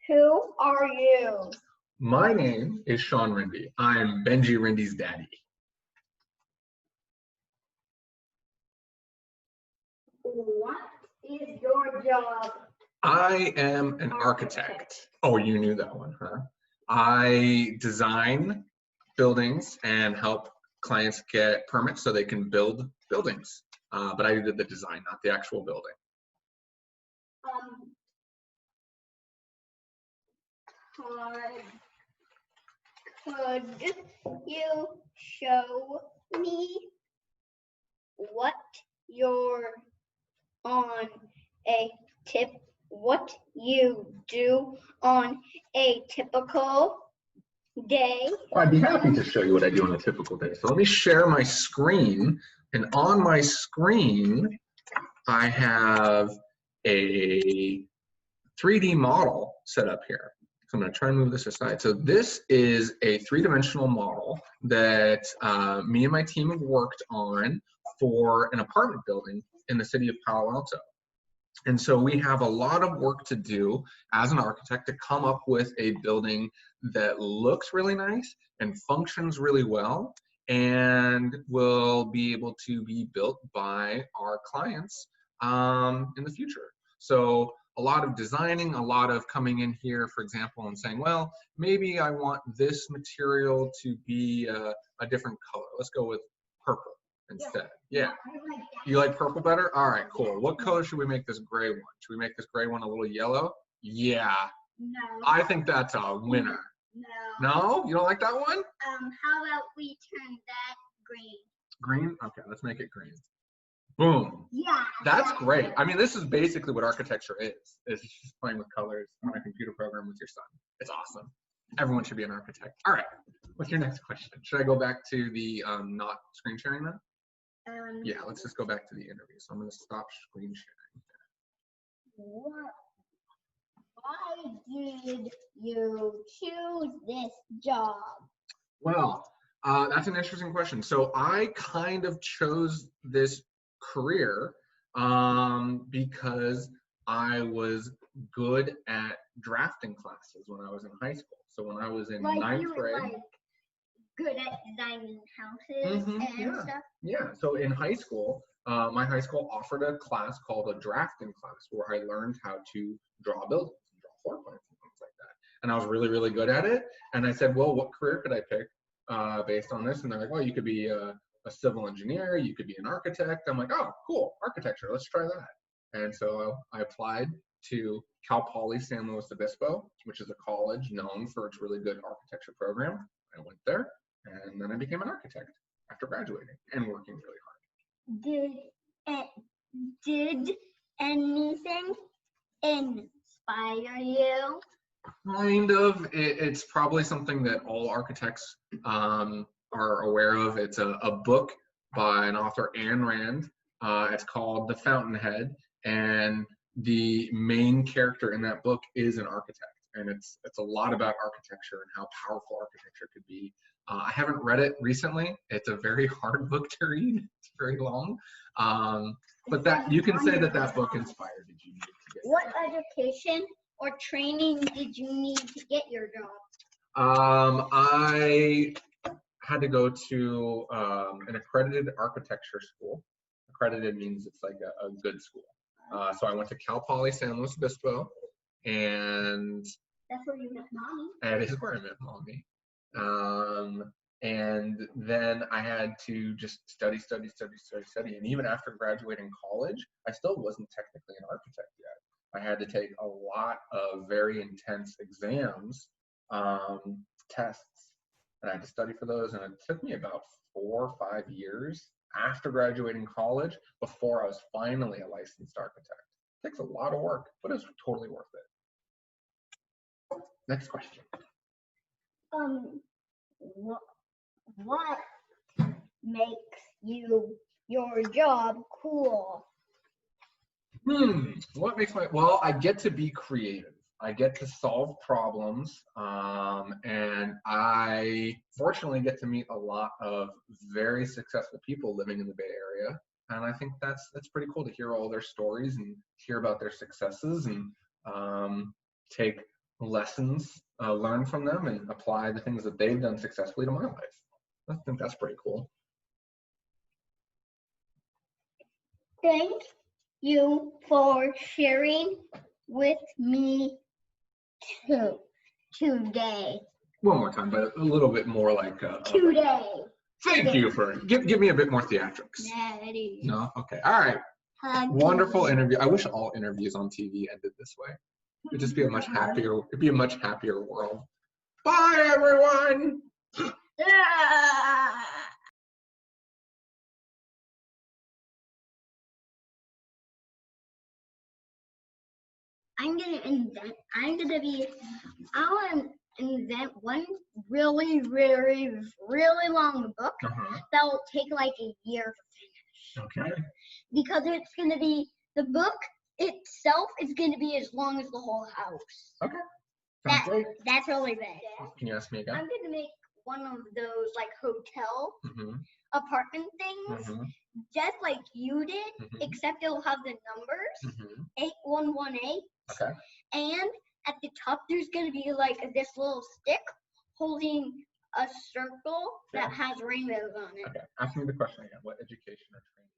Who are you? My name is Sean Rindy. I'm Benji Rindy's daddy. What is your job? I am an architect. Oh, you knew that one, huh? I design buildings and help clients get permits so they can build buildings. But I did the design, not the actual building. Could you show me what you do on a typical day? Well, I'd be happy to show you what I do on a typical day. So let me share my screen. And on my screen, I have a 3D model set up here. So I'm going to try and move this aside. So this is a three-dimensional model that me and my team have worked on for an apartment building in the city of Palo Alto. And so we have a lot of work to do as an architect to come up with a building that looks really nice and functions really well and will be able to be built by our clients in the future. So a lot of designing, a lot of coming in here, for example, and saying, well, maybe I want this material to be a different color. Let's go with purple instead. Yeah. You like purple better? All right, cool. What color should we make this gray one? Should we make this gray one a little yellow? Yeah. No. I think that's a winner. No. No? You don't like that one? How about we turn that green? Green? Okay, let's make it green. Boom. Yeah. That's great. I mean, this is basically what architecture is. It's just playing with colors on a computer program with your son. It's awesome. Everyone should be an architect. All right. What's your next question? Should I go back to the not screen sharing now? Yeah, let's just go back to the interview. So I'm going to stop screen sharing. Why did you choose this job? Well, that's an interesting question. So I kind of chose this career because I was good at drafting classes when I was in high school. So when I was in ninth grade. Like good at designing houses and stuff? Yeah, so in high school, my high school offered a class called a drafting class where I learned how to draw buildings and draw floor plans and things like that. And I was really, really good at it. And I said, well, what career could I pick based on this? And they're like, well, you could be a civil engineer, you could be an architect. I'm like, oh, cool, architecture, let's try that. And so I applied to Cal Poly San Luis Obispo, which is a college known for its really good architecture program. I went there, and then I became an architect after graduating and working really hard. Did anything inspire you? Kind of. It's probably something that all architects are aware of. It's a book by an author, Ayn Rand. It's called The Fountainhead, and the main character in that book is an architect. And it's a lot about architecture and how powerful architecture could be. I haven't read it recently. It's a very hard book to read. It's very long. But that you can say that book inspired you. What education or training did you need to get your job? I had to go to an accredited architecture school. Accredited means it's like a good school. So I went to Cal Poly San Luis Obispo, and that's where you met mommy. That is where I met mommy. And then I had to just study. And even after graduating college, I still wasn't technically an architect yet. I had to take a lot of very intense exams, tests, and I had to study for those. And it took me about 4 or 5 years after graduating college before I was finally a licensed architect. It takes a lot of work, but it's totally worth it. Next question. What makes your job cool? What makes well, I get to be creative. I get to solve problems, and I fortunately get to meet a lot of very successful people living in the Bay Area. And I think that's pretty cool to hear all their stories and hear about their successes and take lessons, learn from them, and apply the things that they've done successfully to my life. I think that's pretty cool. Thank you for sharing with me today. One more time, but a little bit more like. Today. Thank you for give me a bit more theatrics. Daddy. No, okay, all right. Wonderful interview. I wish all interviews on TV ended this way. It'd just be a much happier. It'd be a much happier world. Bye, everyone. I want to invent one really, really, really long book that will take like a year to finish. Okay. Because it's going to be, the book itself is going to be as long as the whole house. Okay. Sounds great. That's really big. Can you ask me again? I'm going to make one of those like hotel apartment things, just like you did, except it'll have the numbers, 8118. Okay. And at the top, there's going to be like this little stick holding a circle that has rainbows on it. Okay. Ask me the question again. What education or training